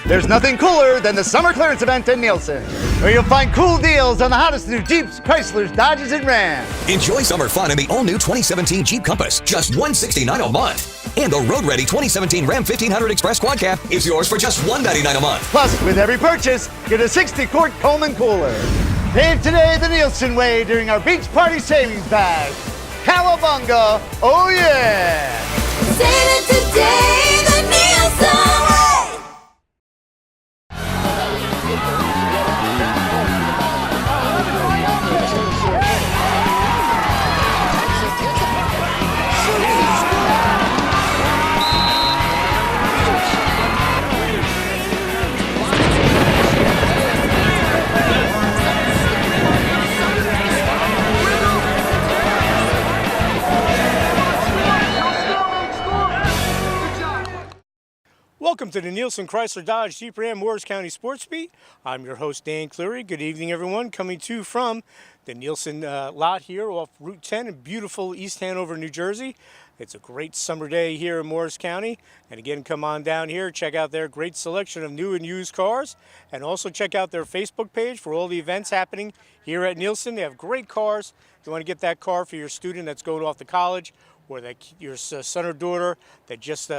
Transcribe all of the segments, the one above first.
There's nothing cooler than the summer clearance event in Nielsen, where you'll find cool deals on the hottest new Jeeps, Chryslers, Dodges, and Rams. Enjoy summer fun in the all-new 2017 Jeep Compass, just $169 a month. And the road-ready 2017 Ram 1500 Express Quad Cab is yours for just $199 a month. Plus, with every purchase, get a 60-quart Coleman cooler. Save today the Nielsen way during our beach party savings bag. Cowabunga, oh yeah! Save it today, the Nielsen way! Welcome to the Nielsen Chrysler Dodge Jeep Ram Morris County Sports Beat. I'm your host, Dan Cleary. Good evening, everyone. Coming to you from the Nielsen lot here off Route 10 in beautiful East Hanover, New Jersey. It's a great summer day here in Morris County. And again, come on down here, check out their great selection of new and used cars. And also check out their Facebook page for all the events happening here at Nielsen. They have great cars. If you want to get that car for your student that's going off to college, or your son or daughter that just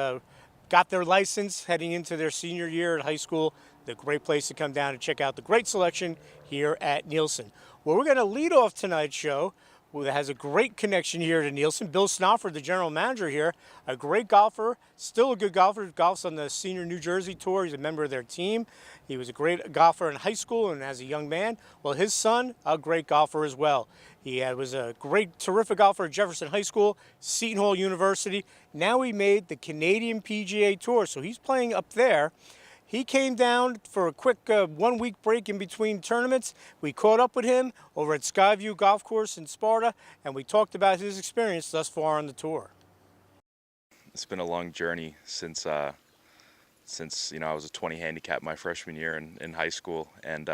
got their license heading into their senior year at high school, the great place to come down and check out the great selection here at Nielsen. Well, we're going to lead off tonight's show that has a great connection here to Nielsen. Bill Snouffer, the general manager here, a great golfer, still a good golfer, golfs on the senior New Jersey tour. He's a member of their team. He was a great golfer in high school and as a young man. Well, his son, a great golfer as well. He was a great, terrific golfer at Jefferson High School, Seton Hall University. Now he made the Canadian PGA Tour, so he's playing up there. He came down for a quick 1 week break in between tournaments. We caught up with him over at Skyview Golf Course in Sparta, and we talked about his experience thus far on the tour. It's been a long journey since I was a 20 handicap my freshman year in high school, and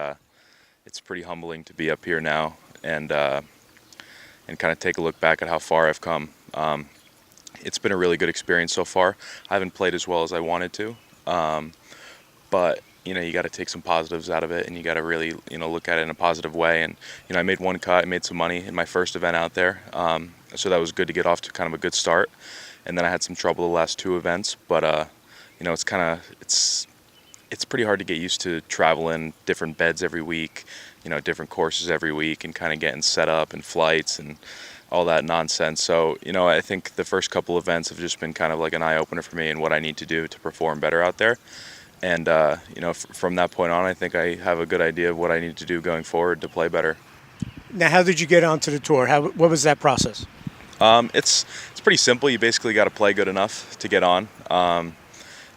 it's pretty humbling to be up here now and kind of take a look back at how far I've come. It's been a really good experience so far. I haven't played as well as I wanted to. But, you got to take some positives out of it, and you got to really, look at it in a positive way. And, I made one cut, I made some money in my first event out there. So that was good to get off to kind of a good start. And then I had some trouble the last two events. But, it's pretty hard to get used to traveling different beds every week, different courses every week, and kind of getting set up and flights and all that nonsense. So, I think the first couple events have just been kind of like an eye-opener for me and what I need to do to perform better out there. And, from that point on, I think I have a good idea of what I need to do going forward to play better. Now, how did you get onto the tour? What was that process? It's pretty simple. You basically got to play good enough to get on.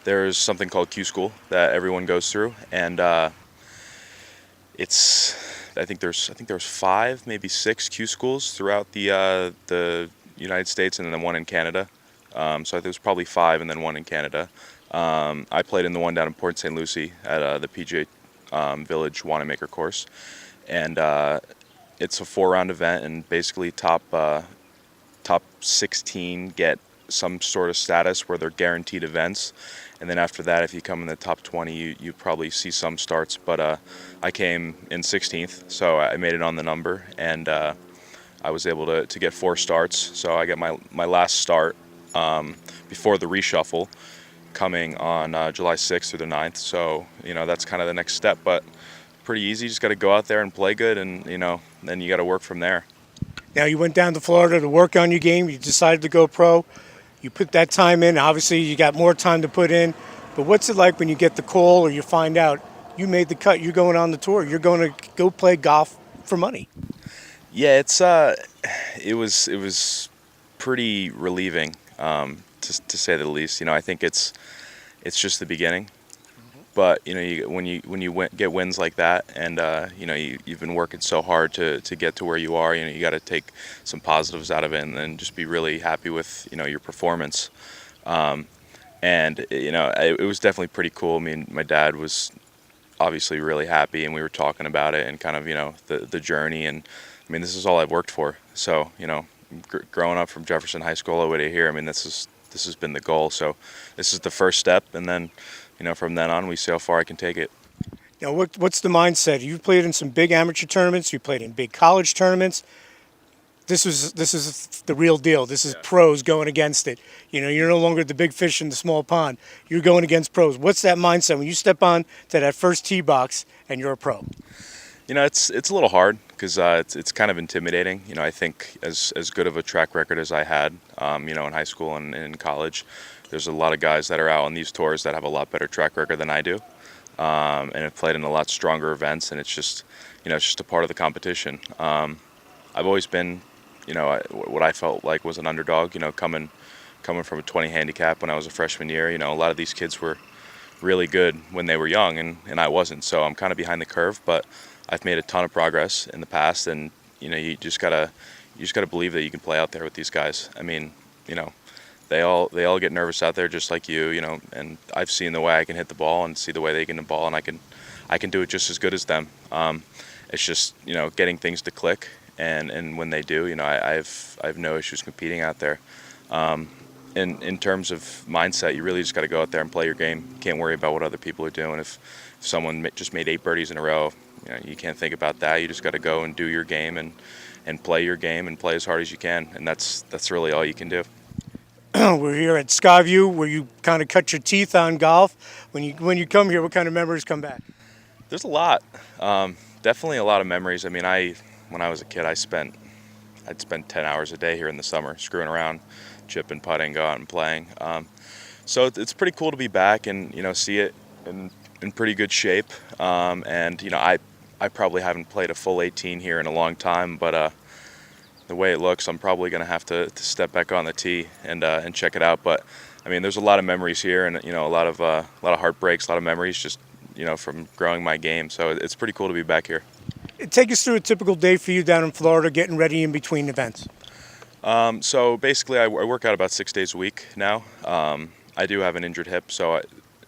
There's something called Q School that everyone goes through, and I think there's 5, maybe 6 Q schools throughout the United States, and then one in Canada. So I think there's probably 5 and then one in Canada. I played in the one down in Port St. Lucie at the PGA Village Wanamaker course, and it's a 4-round event, and basically top 16 get some sort of status where they're guaranteed events, and then after that, if you come in the top 20, you probably see some starts. But I came in 16th, so I made it on the number, and I was able to get 4 starts. So I got my last start before the reshuffle, coming on July 6th through the 9th. So, that's kind of the next step, but pretty easy. Just got to go out there and play good, and, then you got to work from there. Now, you went down to Florida to work on your game. You decided to go pro. You put that time in. Obviously, you got more time to put in. But what's it like when you get the call or you find out you made the cut, you're going on the tour, you're going to go play golf for money? Yeah, it was pretty relieving, to say the least. I think it's just the beginning. But when you get wins like that, and you've been working so hard to get to where you are, you got to take some positives out of it, and then just be really happy with your performance. And it was definitely pretty cool. I mean, my dad was obviously really happy, and we were talking about it and kind of the journey. And I mean, this is all I've worked for. So growing up from Jefferson High School all the way to here, I mean, this has been the goal. So this is the first step, and then from then on, we see how far I can take it. Now, what's the mindset? You've played in some big amateur tournaments. You played in big college tournaments. This is the real deal. This is pros going against it. You're no longer the big fish in the small pond. You're going against pros. What's that mindset when you step on to that first tee box and you're a pro? It's a little hard because it's kind of intimidating. I think as good of a track record as I had, in high school and in college, there's a lot of guys that are out on these tours that have a lot better track record than I do, and have played in a lot stronger events. And it's just, it's just a part of the competition. I've always been, what I felt like was an underdog. Coming from a 20 handicap when I was a freshman year. A lot of these kids were really good when they were young, and I wasn't. So I'm kind of behind the curve, but I've made a ton of progress in the past, and you just gotta believe that you can play out there with these guys. I mean, they all get nervous out there just like you, and I've seen the way I can hit the ball and see the way they can hit the ball, and I can do it just as good as them. It's just getting things to click, and when they do, I have no issues competing out there. In terms of mindset, you really just got to go out there and play your game. You can't worry about what other people are doing. If someone just made 8 birdies in a row, you can't think about that. You just got to go and do your game and play your game and play as hard as you can, and that's really all you can do. We're here at Skyview, where you kind of cut your teeth on golf. When you come here, what kind of memories come back? There's a lot. Definitely a lot of memories. I mean, when I was a kid, I'd spend 10 hours a day here in the summer screwing around, chipping, putting, go out and playing. So it's pretty cool to be back and see it in pretty good shape. And I probably haven't played a full 18 here in a long time, but the way it looks, I'm probably going to have to step back on the tee and check it out. But I mean, there's a lot of memories here, and a lot of heartbreaks, a lot of memories just from growing my game. So it's pretty cool to be back here. Take us through a typical day for you down in Florida, getting ready in between events. So basically, I work out about 6 days a week now. I do have an injured hip, so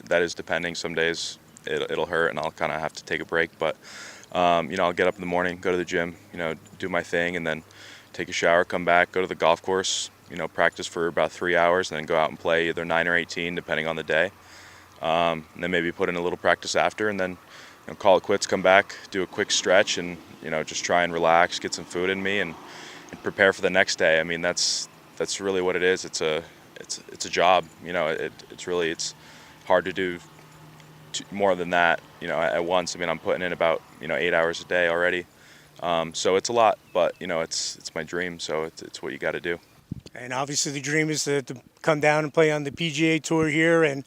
that is depending. Some days it'll hurt, and I'll kind of have to take a break. But I'll get up in the morning, go to the gym, do my thing, and then take a shower, come back, go to the golf course, practice for about 3 hours, and then go out and play either 9 or 18, depending on the day. And then maybe put in a little practice after, and then call it quits, come back, do a quick stretch, and just try and relax, get some food in me, and prepare for the next day. I mean, that's really what it is. It's a job. It's hard to do more than that. At once. I mean, I'm putting in about 8 hours a day already. So it's a lot, but it's my dream. So it's what you got to do. And obviously, the dream is to come down and play on the PGA Tour here. And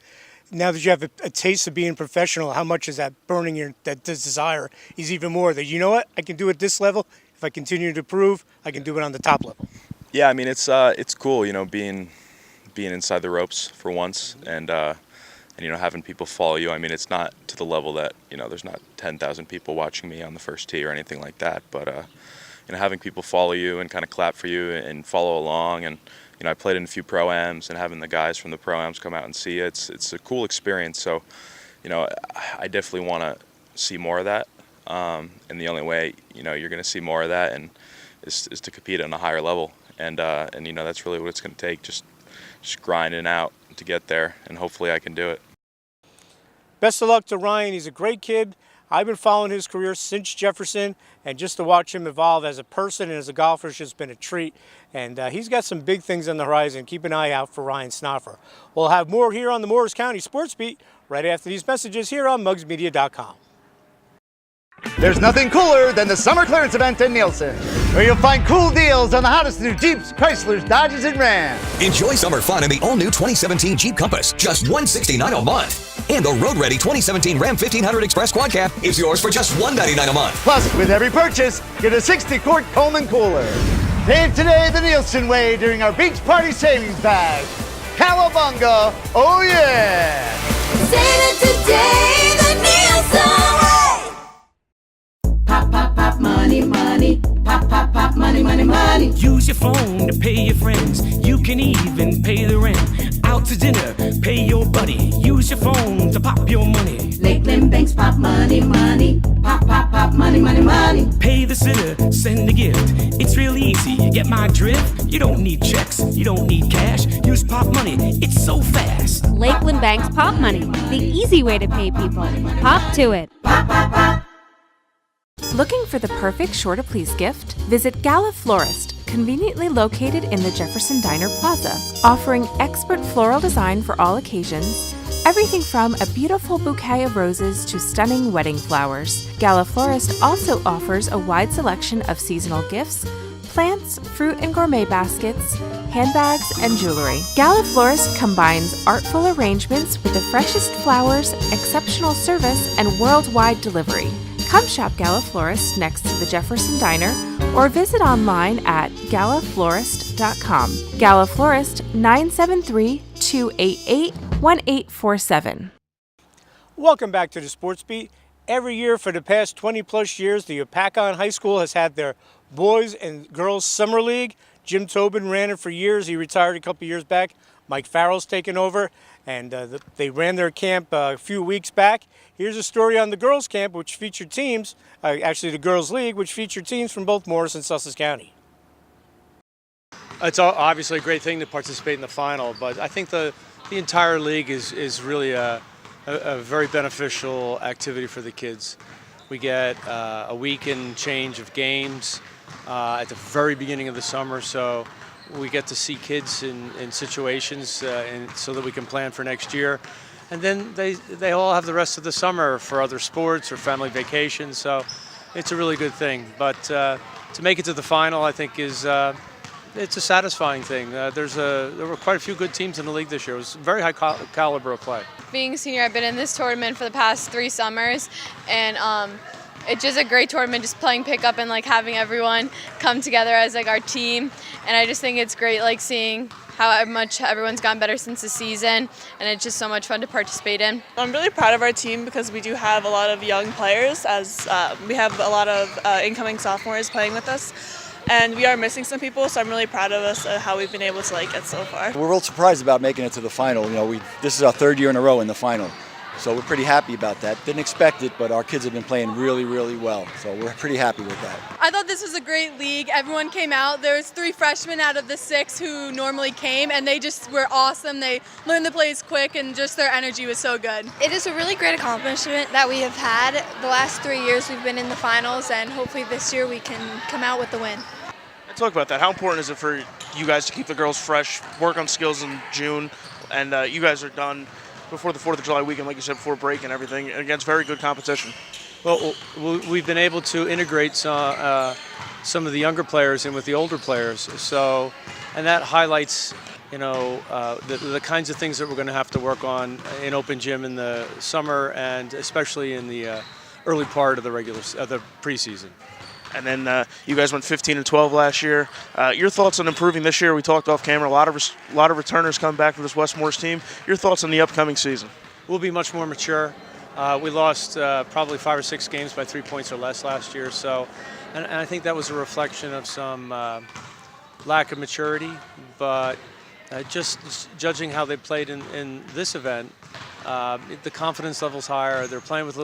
now that you have a taste of being professional, how much is that burning that desire is even more that what, I can do it at this level. If I continue to prove, I can do it on the top level. Yeah, I mean, it's cool, being inside the ropes for once, and having people follow you. I mean, it's not to the level that there's not 10,000 people watching me on the first tee or anything like that, but having people follow you and kind of clap for you and follow along, and I played in a few pro-ams, and having the guys from the pro-ams come out and see you, it's a cool experience. So I definitely want to see more of that, and the only way you're going to see more of that and is to compete on a higher level, and that's really what it's going to take, just grinding out to get there, and hopefully I can do it. Best of luck to Ryan. He's a great kid. I've been following his career since Jefferson, and just to watch him evolve as a person and as a golfer has just been a treat. And he's got some big things on the horizon. Keep an eye out for Ryan Snouffer. We'll have more here on the Morris County Sports Beat right after these messages here on mugsmedia.com. There's nothing cooler than the summer clearance event in Nielsen, where you'll find cool deals on the hottest new Jeeps, Chryslers, Dodges, and Rams. Enjoy summer fun in the all-new 2017 Jeep Compass, just $169 a month. And the road-ready 2017 Ram 1500 Express Quad Cab is yours for just $199 a month. Plus, with every purchase, get a 60-quart Coleman cooler. Pave today the Nielsen way during our beach party savings bag. Cowabunga, oh yeah! Save it today, the Nielsen way. Pop, pop, pop, money, money. Pop, pop, pop, money, money, money. Use your phone to pay your friends. You can even pay the rent. Out to dinner, pay your buddy. Use your phone to pop your money. Lakeland Banks, pop, money, money. Pop, pop, pop, money, money, money. Pay the sitter, send a gift. It's real easy. You get get my drift? You don't need checks, you don't need cash. Use Pop Money, it's so fast. Lakeland Bank's Pop Money, the easy way to pay people. Pop to it. Looking for the perfect Sure to Please gift? Visit Gala Florist, conveniently located in the Jefferson Diner Plaza, offering expert floral design for all occasions. Everything from a beautiful bouquet of roses to stunning wedding flowers. Gala Florist also offers a wide selection of seasonal gifts, plants, fruit and gourmet baskets, handbags, and jewelry. Gala Florist combines artful arrangements with the freshest flowers, exceptional service, and worldwide delivery. Come shop Gala Florist next to the Jefferson Diner or visit online at galaflorist.com. Gala Florist, 973-288-1847. Welcome back to the Sports Beat. Every year for the past 20 plus years, the Hopatcong High School has had their Boys and Girls Summer League. Jim Tobin ran it for years. He retired a couple years back. Mike Farrell's taken over, and they ran their camp a few weeks back. Here's a story on the girls' camp, which featured teams, actually the girls' league, which featured teams from both Morris and Sussex County. It's obviously a great thing to participate in the final, but I think the entire league is really a very beneficial activity for the kids. We get a week and change of games at the very beginning of the summer, so we get to see kids in situations and so that we can plan for next year. And then they all have the rest of the summer for other sports or family vacations, so it's a really good thing. But to make it to the final, I think it's a satisfying thing. There were quite a few good teams in the league this year. It was very high caliber of play. Being a senior, I've been in this tournament for the past 3 summers, and it's just a great tournament, just playing pickup and like having everyone come together as like our team. And I just think it's great, like seeing how much everyone's gotten better since the season, and it's just so much fun to participate in. I'm really proud of our team because we do have a lot of young players, as we have a lot of incoming sophomores playing with us, and we are missing some people, so I'm really proud of us how we've been able to like get so far. We're real surprised about making it to the final. This is our 3rd year in a row in the final. So we're pretty happy about that. Didn't expect it, but our kids have been playing really, really well. So we're pretty happy with that. I thought this was a great league. Everyone came out. There was 3 freshmen out of the 6 who normally came, and they just were awesome. They learned the plays quick, and just their energy was so good. It is a really great accomplishment that we have had. The last 3 years we've been in the finals, and hopefully this year we can come out with the win. Let's talk about that. How important is it for you guys to keep the girls fresh, work on skills in June, and you guys are done before the 4th of July weekend, like you said, before break and everything, against very good competition? Well, we've been able to integrate some of the younger players in with the older players, so, and that highlights, the kinds of things that we're going to have to work on in open gym in the summer, and especially in the early part of the preseason. And then you guys went 15-12 last year. Your thoughts on improving this year? We talked off camera. A lot of returners coming back for this West Morris team. Your thoughts on the upcoming season? We'll be much more mature. We lost probably 5 or 6 games by 3 points or less last year. So, and I think that was a reflection of some lack of maturity. But just judging how they played in this event, the confidence level's higher. They're playing with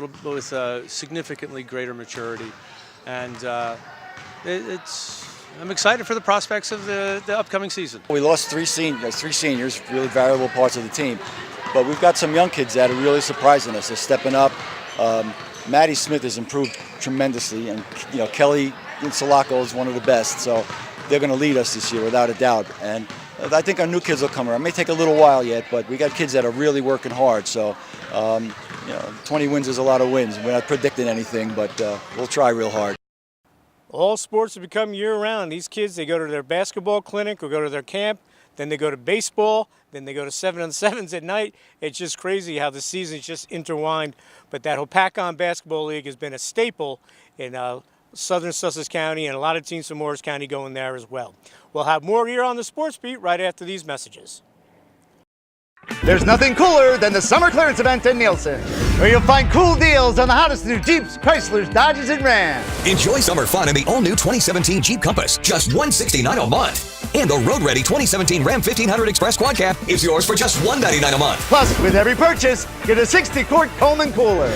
significantly greater maturity. And I'm excited for the prospects of the upcoming season. We lost 3 seniors, really valuable parts of the team. But we've got some young kids that are really surprising us. They're stepping up. Maddie Smith has improved tremendously, and Kelly Salako is one of the best. So they're going to lead us this year without a doubt. And I think our new kids will come around. It may take a little while yet, but we got kids that are really working hard. So 20 wins is a lot of wins. We're not predicting anything, but we'll try real hard. All sports have become year-round. These kids, they go to their basketball clinic or go to their camp, then they go to baseball, then they go to 7-on-7s at night. It's just crazy how the season's just intertwined. But that Hopatcong Basketball League has been a staple in southern Sussex County, and a lot of teams from Morris County going there as well. We'll have more here on the Sports Beat right after these messages. There's nothing cooler than the summer clearance event in Nielsen, where you'll find cool deals on the hottest new Jeeps, Chryslers, Dodges, and Rams. Enjoy summer fun in the all-new 2017 Jeep Compass, just $169 a month. And the road-ready 2017 Ram 1500 Express Quad Cab is yours for just $199 a month. Plus, with every purchase, get a 60-quart Coleman cooler.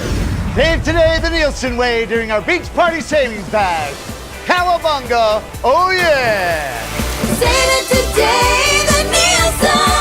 Pave today the Nielsen way during our Beach Party Savings Bag. Cowabunga, oh yeah! Save it today, the Nielsen.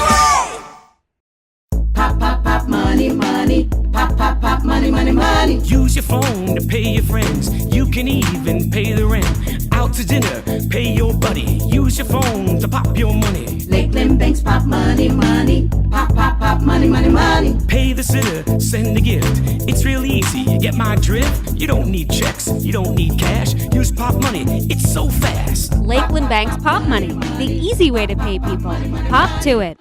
Pop, pop, pop, money, money. Pop, pop, pop, money, money, money. Use your phone to pay your friends. You can even pay the rent. Out to dinner, pay your buddy. Use your phone to pop your money. Lakeland Banks, pop money, money. Pop, pop, pop, money, money, money. Pay the sitter, send a gift. It's real easy, you get my drift? You don't need checks, you don't need cash. Use Pop Money, it's so fast. Lakeland Bank's Pop Money, the easy way to pay people. Pop to it.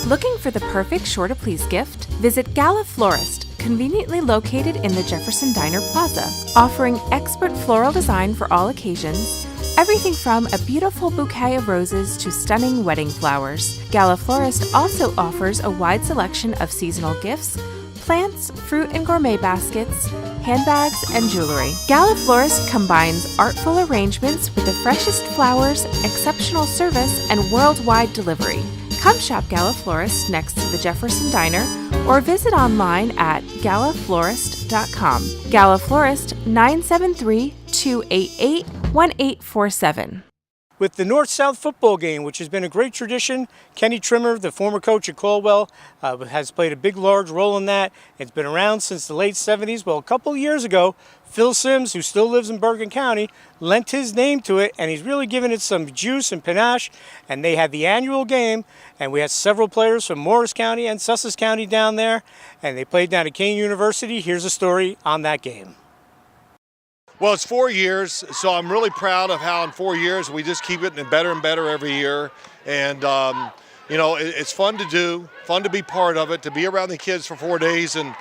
Looking for the perfect sure to please gift? Visit Gala Florist, conveniently located in the Jefferson Diner Plaza, offering expert floral design for all occasions. Everything from a beautiful bouquet of roses to stunning wedding flowers. Gala Florist also offers a wide selection of seasonal gifts, plants, fruit and gourmet baskets, handbags, and jewelry. Gala Florist combines artful arrangements with the freshest flowers, exceptional service, and worldwide delivery. Come shop Gala Florist next to the Jefferson Diner or visit online at galaflorist.com. Gala Florist 973-288-1847. With the North-South football game, which has been a great tradition, Kenny Trimmer, the former coach at Caldwell, has played a big, large role in that. It's been around since the late 70s. Well, a couple of years ago, Phil Sims, who still lives in Bergen County, lent his name to it, and he's really given it some juice and panache. And they had the annual game, and we had several players from Morris County and Sussex County down there, and they played down at Kean University. Here's a story on that game. Well, it's 4 years, so I'm really proud of how in 4 years we just keep it better and better every year. And, you know, it's fun to do, fun to be part of it, to be around the kids for 4 days and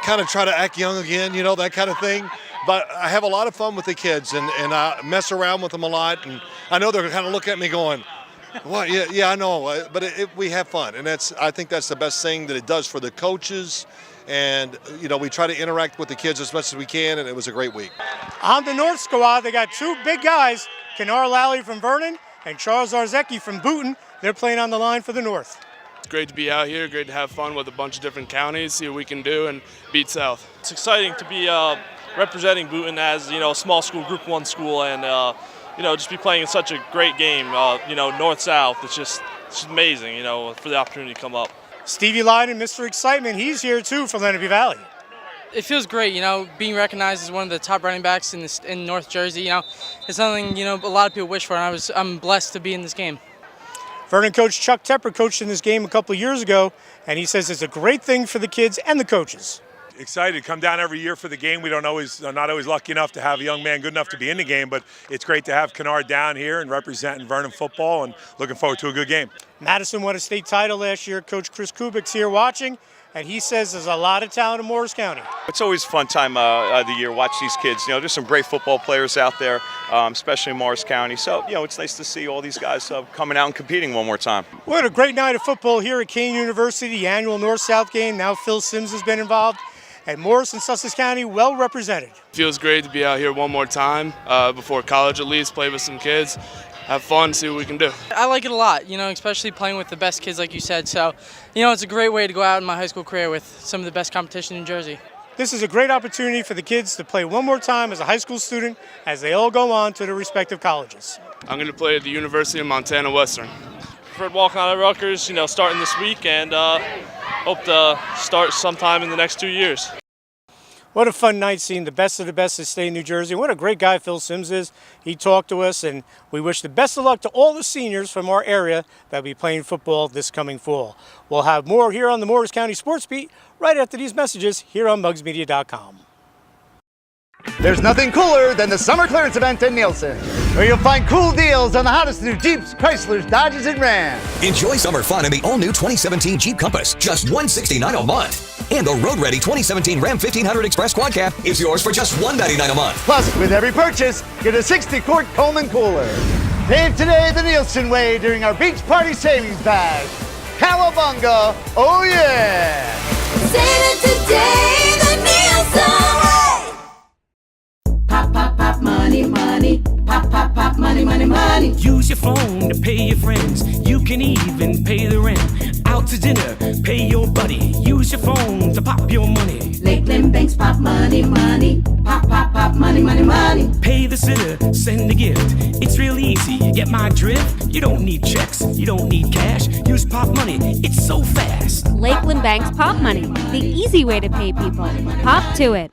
kind of try to act young again, you know, that kind of thing. But I have a lot of fun with the kids, and I mess around with them a lot. And I know they're kind of looking at me going, what? Yeah, I know. But we have fun, and I think that's the best thing that it does for the coaches. And, you know, we try to interact with the kids as much as we can, and it was a great week. On the North squad, they got two big guys, Kenar Lally from Vernon and Charles Zarzecki from Boonton. They're playing on the line for the North. It's great to be out here, great to have fun with a bunch of different counties, see what we can do and beat South. It's exciting to be representing Boonton as, you know, a small school, Group 1 school, and, you know, just be playing in such a great game, you know, North-South. It's just amazing, you know, for the opportunity to come up. Stevie Lyden, Mr. Excitement, he's here too for Lenape Valley. It feels great, you know, being recognized as one of the top running backs in North Jersey. You know, it's something, you know, a lot of people wish for, and I'm blessed to be in this game. Vernon coach Chuck Tepper coached in this game a couple of years ago, and he says it's a great thing for the kids and the coaches. Excited to come down every year for the game. We are not always lucky enough to have a young man good enough to be in the game, but it's great to have Kenar down here and representing Vernon football, and looking forward to a good game. Madison won a state title last year. Coach Chris Kubik's here watching, and he says there's a lot of talent in Morris County. It's always a fun time of the year, watch these kids. You know, there's some great football players out there, especially in Morris County. So, you know, it's nice to see all these guys coming out and competing one more time. We had a great night of football here at Kean University, the annual North-South game. Now Phil Sims has been involved. And Morris and Sussex County well represented. Feels great to be out here one more time, before college at least, play with some kids, have fun, see what we can do. I like it a lot, you know, especially playing with the best kids like you said. So, you know, it's a great way to go out in my high school career with some of the best competition in Jersey. This is a great opportunity for the kids to play one more time as a high school student as they all go on to their respective colleges. I'm going to play at the University of Montana Western. Fred walking out of Rutgers, you know, starting this week, and hope to start sometime in the next 2 years. What a fun night seeing the best of the best of the state of New Jersey. What a great guy Phil Sims is. He talked to us, and we wish the best of luck to all the seniors from our area that will be playing football this coming fall. We'll have more here on the Morris County Sports Beat right after these messages here on mugsmedia.com. There's nothing cooler than the summer clearance event in Nielsen, where you'll find cool deals on the hottest new Jeeps, Chryslers, Dodges, and Rams. Enjoy summer fun in the all-new 2017 Jeep Compass, just $169 a month. And the road-ready 2017 Ram 1500 Express Quad Cab is yours for just $199 a month. Plus, with every purchase, get a 60-quart Coleman cooler. Pay today the Nielsen way during our Beach Party Savings Bag. Cowabunga, oh yeah! Save it today, the Nielsen way! Pop, pop, pop, money, money. Pop, pop, pop, money, money, money. Use your phone to pay your friends. You can even pay the rent. Out to dinner, pay your buddy. Use your phone to pop your money. Lakeland Banks, pop money, money. Pop, pop, pop, money, money, money. Get my drift? You don't need checks, you don't need cash. Use Pop Money, it's so fast. Lakeland Bank's Pop Money, the easy way to pay people. Hop to it.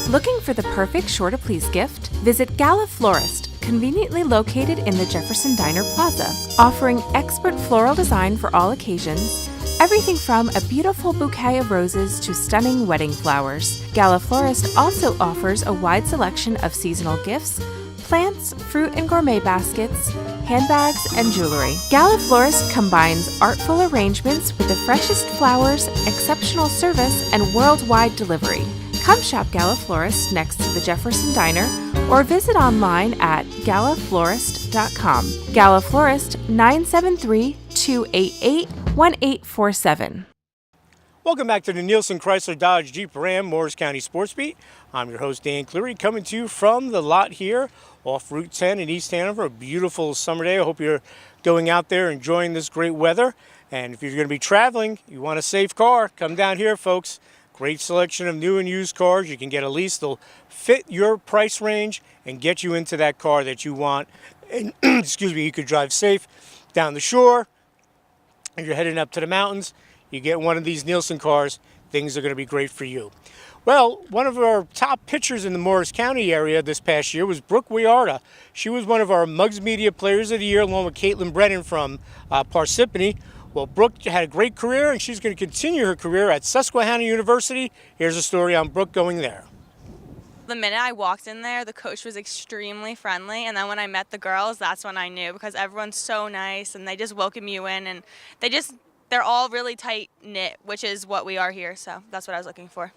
Looking for the perfect sure to please gift? Visit Gala Florist, conveniently located in the Jefferson Diner Plaza, offering expert floral design for all occasions. Everything from a beautiful bouquet of roses to stunning wedding flowers. Gala Florist also offers a wide selection of seasonal gifts, plants, fruit and gourmet baskets, handbags, and jewelry. Gala Florist combines artful arrangements with the freshest flowers, exceptional service, and worldwide delivery. Come shop Gala Florist next to the Jefferson Diner or visit online at galaflorist.com. Gala Florist 973-288-1847. Welcome back to the Nielsen Chrysler Dodge Jeep Ram Morris County Sports Beat. I'm your host, Dan Cleary, coming to you from the lot here off Route 10 in East Hanover. A beautiful summer day. I hope you're going out there enjoying this great weather. And if you're going to be traveling, you want a safe car, come down here, folks. Great selection of new and used cars. You can get a lease. They'll fit your price range and get you into that car that you want. And excuse me, you could drive safe down the shore. If you're heading up to the mountains, you get one of these Nielsen cars, things are going to be great for you. Well, one of our top pitchers in the Morris County area this past year was Brooke Wiarda. She was one of our Mugs Media Players of the Year, along with Caitlin Brennan from Parsippany. Well, Brooke had a great career, and she's going to continue her career at Susqehanna University. Here's a story on Brooke going there. The minute I walked in there, the coach was extremely friendly, and then when I met the girls, that's when I knew, because everyone's so nice, and they just welcome you in, and they're all really tight-knit, which is what we are here, so that's what I was looking for.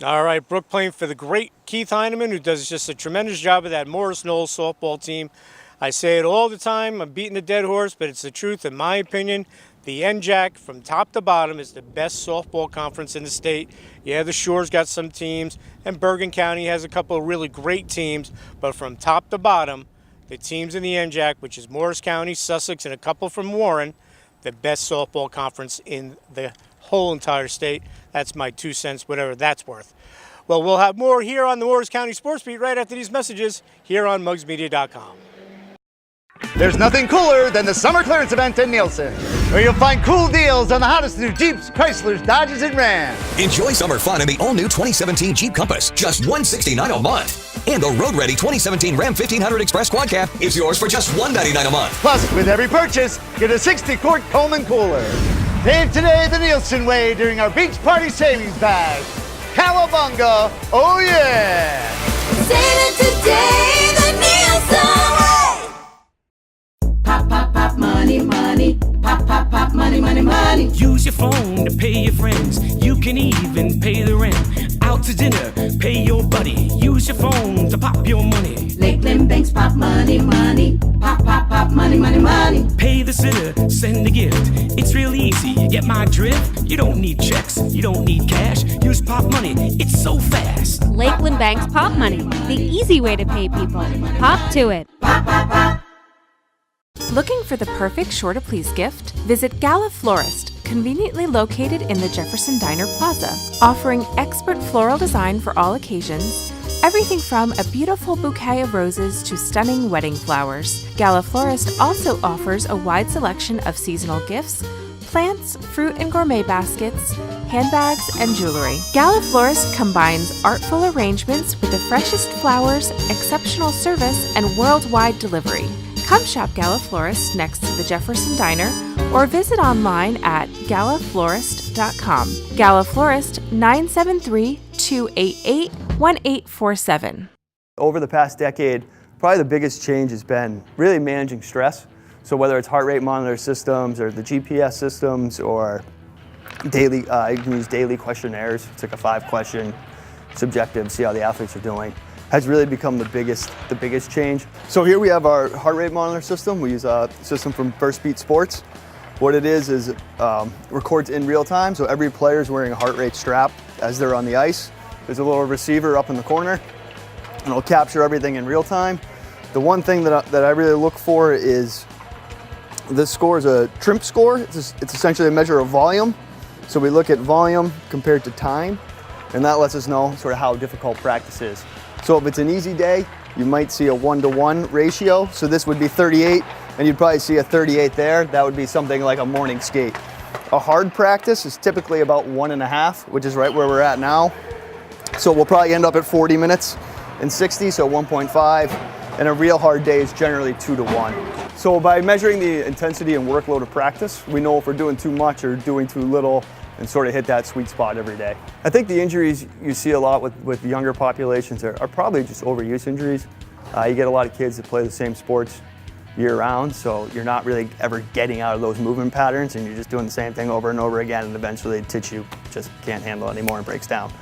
All right, Brooke playing for the great Keith Heineman, who does just a tremendous job of that Morris Knolls softball team. I say it all the time, I'm beating a dead horse, but it's the truth. In my opinion, the NJAC from top to bottom is the best softball conference in the state. Yeah, the Shore's got some teams, and Bergen County has a couple of really great teams, but from top to bottom, the teams in the NJAC, which is Morris County, Sussex, and a couple from Warren, the best softball conference in the whole entire state. That's my 2 cents, whatever that's worth. Well, we'll have more here on the Morris County Sports Beat right after these messages here on mugsmedia.com. There's nothing cooler than the summer clearance event in Nielsen, where you'll find cool deals on the hottest new Jeeps, Chryslers, Dodges, and Rams. Enjoy summer fun in the all-new 2017 Jeep Compass, just $169 a month. And the road-ready 2017 Ram 1500 Express Quad Cab is yours for just $199 a month. Plus, with every purchase, get a 60-quart Coleman cooler. Save today the Nielsen way during our beach party savings bag. Cowabunga, oh yeah! Save it today, the Nielsen way! Pop, pop, pop, money, money. Pop, pop, pop, money, money, money. Use your phone to pay your friends. You can even pay the rent. Out to dinner, pay your buddy. Use your phone to pop your money. Lakeland Bank's pop money, money. Pop, pop, pop, money, money, money. Pay the sitter, send a gift. It's real easy, you get my drift? You don't need checks, you don't need cash. Use Pop Money, it's so fast. Lakeland Bank's Pop Money, the easy way to pay people. Hop to it. Pop, pop, pop. Looking for the perfect sure to please gift? Visit Gala Florist, conveniently located in the Jefferson Diner Plaza, offering expert floral design for all occasions. Everything from a beautiful bouquet of roses to stunning wedding flowers. Gala Florist also offers a wide selection of seasonal gifts, plants, fruit and gourmet baskets, handbags, and jewelry. Gala Florist combines artful arrangements with the freshest flowers, exceptional service, and worldwide delivery. Come shop Gala Florist next to the Jefferson Diner or visit online at galaflorist.com. Gala Florist 973-288-1847. Over the past decade, probably the biggest change has been really managing stress. So whether it's heart rate monitor systems or the GPS systems or daily, you can use daily questionnaires. It's like a 5-question subjective, see how the athletes are doing. Has really become the biggest change. So here we have our heart rate monitor system. We use a system from First Beat Sports. What it is records in real time. So every player is wearing a heart rate strap as they're on the ice. There's a little receiver up in the corner, and it'll capture everything in real time. The one thing that I really look for is this score is a TRIMP score. It's essentially a measure of volume. So we look at volume compared to time, and that lets us know sort of how difficult practice is. So if it's an easy day, you might see a 1-to-1 ratio. So this would be 38, and you'd probably see a 38 there. That would be something like a morning skate. A hard practice is typically about 1.5, which is right where we're at now. So we'll probably end up at 40 minutes and 60, so 1.5. And a real hard day is generally 2-to-1. So by measuring the intensity and workload of practice, we know if we're doing too much or doing too little and sort of hit that sweet spot every day. I think the injuries you see a lot with younger populations are probably just overuse injuries. You get a lot of kids that play the same sports year-round, so you're not really ever getting out of those movement patterns, and you're just doing the same thing over and over again, and eventually the tissue just can't handle it anymore and breaks down.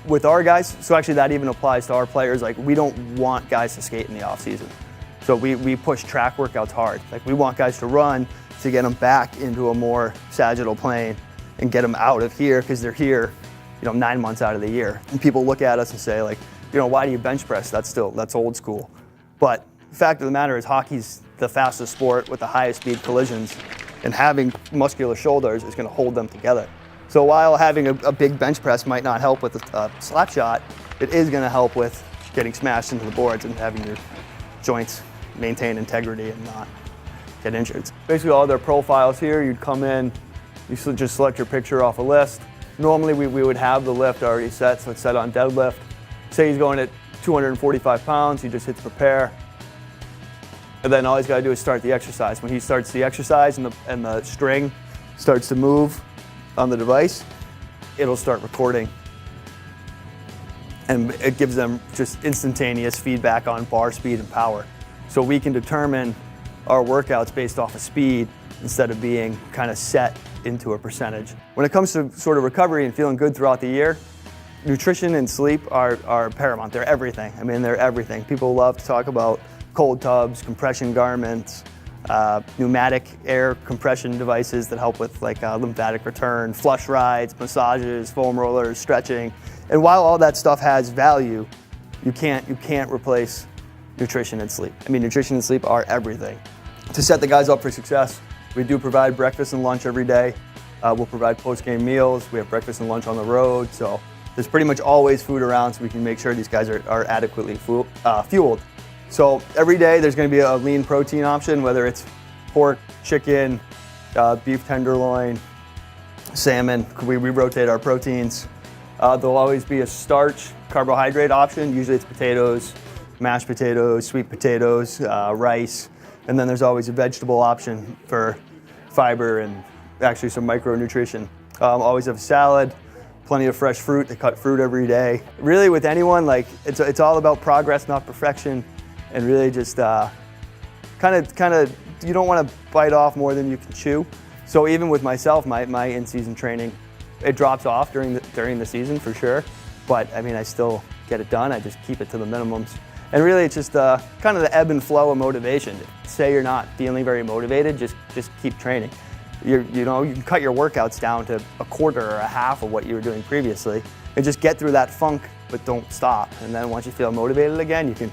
With our guys, so actually that even applies to our players, like we don't want guys to skate in the off-season. So we push track workouts hard. Like we want guys to run to get them back into a more sagittal plane and get them out of here, because they're here, 9 months out of the year. And people look at us and say, like, why do you bench press? That's old school. But the fact of the matter is hockey's the fastest sport with the highest speed collisions, and having muscular shoulders is going to hold them together. So while having a big bench press might not help with a slap shot, it is going to help with getting smashed into the boards and having your joints maintain integrity and not get injured. Basically all their profiles here, you'd come in, you just select your picture off a list. Normally we would have the lift already set, so it's set on deadlift. Say he's going at 245 pounds, he just hits prepare. And then all he's got to do is start the exercise. When he starts the exercise and the string starts to move on the device, it'll start recording. And it gives them just instantaneous feedback on bar speed and power. So we can determine our workouts based off of speed instead of being kind of set into a percentage. When it comes to sort of recovery and feeling good throughout the year, nutrition and sleep are paramount. They're everything. I mean, they're everything. People love to talk about cold tubs, compression garments, pneumatic air compression devices that help with like lymphatic return, flush rides, massages, foam rollers, stretching. And while all that stuff has value, you can't replace nutrition and sleep. I mean, nutrition and sleep are everything. To set the guys up for success, we do provide breakfast and lunch every day. We'll provide post-game meals. We have breakfast and lunch on the road. So there's pretty much always food around, so we can make sure these guys are adequately fueled. So every day there's going to be a lean protein option, whether it's pork, chicken, beef tenderloin, salmon. We rotate our proteins. There'll always be a starch carbohydrate option. Usually it's potatoes, mashed potatoes, sweet potatoes, rice. And then there's always a vegetable option for fiber and actually some micronutrition. Always have a salad, plenty of fresh fruit. They cut fruit every day. Really with anyone, like it's all about progress, not perfection. And really just kind of, you don't want to bite off more than you can chew. So even with myself, my in-season training, it drops off during the season for sure. But I mean, I still get it done. I just keep it to the minimums. And really it's just kind of the ebb and flow of motivation. Say you're not feeling very motivated, just keep training. You can cut your workouts down to a quarter or a half of what you were doing previously and just get through that funk, but don't stop. And then once you feel motivated again, you can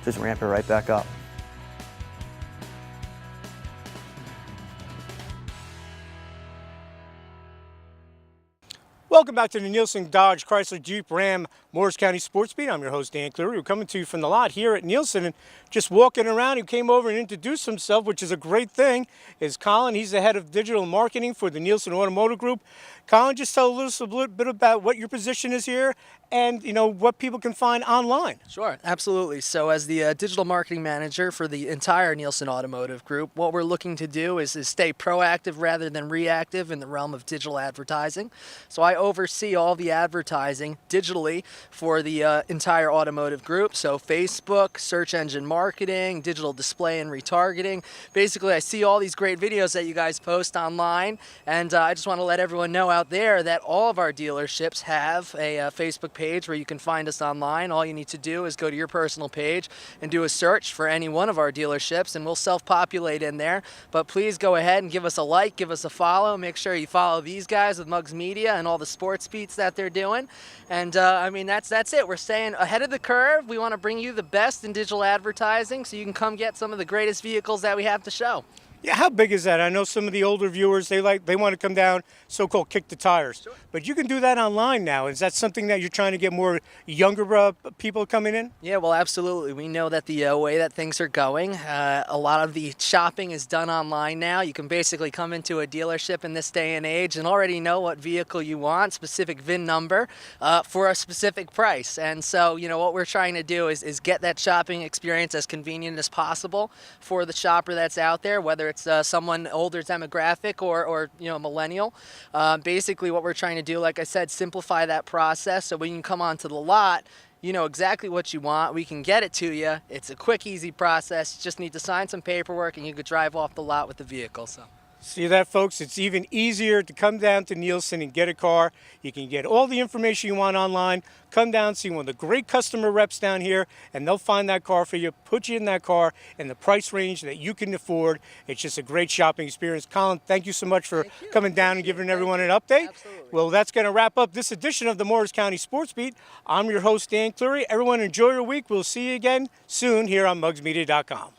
just ramp it right back up. Welcome back to the Nielsen Dodge Chrysler Jeep Ram Morris County Sports Beat. I'm your host, Dan Cleary. We're coming to you from the lot here at Nielsen, and just walking around, he came over and introduced himself, which is a great thing, is Colin. He's the head of digital marketing for the Nielsen Automotive Group. Colin, just tell us a little bit about what your position is here and what people can find online. Sure, absolutely. So as the digital marketing manager for the entire Nielsen Automotive Group, what we're looking to do is stay proactive rather than reactive in the realm of digital advertising. So I oversee all the advertising digitally for the entire automotive group. So Facebook, search engine marketing, digital display and retargeting. Basically, I see all these great videos that you guys post online, and I just want to let everyone know out there that all of our dealerships have a Facebook page where you can find us online. All you need to do is go to your personal page and do a search for any one of our dealerships, and we'll self-populate in there. But please go ahead and give us a like, give us a follow. Make sure you follow these guys with Muggs Media and all the sports beats that they're doing. And I mean, that's it. We're staying ahead of the curve. We want to bring you the best in digital advertising so you can come get some of the greatest vehicles that we have to show. Yeah, how big is that? I know some of the older viewers, they want to come down, so-called kick the tires. Sure. But you can do that online now. Is that something that you're trying to get more younger people coming in? Yeah, well, absolutely. We know that the way that things are going, a lot of the shopping is done online now. You can basically come into a dealership in this day and age and already know what vehicle you want, specific VIN number, for a specific price. And so, what we're trying to do is get that shopping experience as convenient as possible for the shopper that's out there, whether it's someone older demographic or millennial. Basically what we're trying to do, like I said, simplify that process so when you come onto the lot, you know exactly what you want. We can get it to you. It's a quick, easy process. You just need to sign some paperwork and you could drive off the lot with the vehicle. So. See that, folks? It's even easier to come down to Nielsen and get a car. You can get all the information you want online. Come down, see one of the great customer reps down here, and they'll find that car for you, put you in that car in the price range that you can afford. It's just a great shopping experience. Colin, thank you so much for coming down and giving everyone an update. Absolutely. Well, that's going to wrap up this edition of the Morris County Sports Beat. I'm your host, Dan Cleary. Everyone enjoy your week. We'll see you again soon here on mugsmedia.com.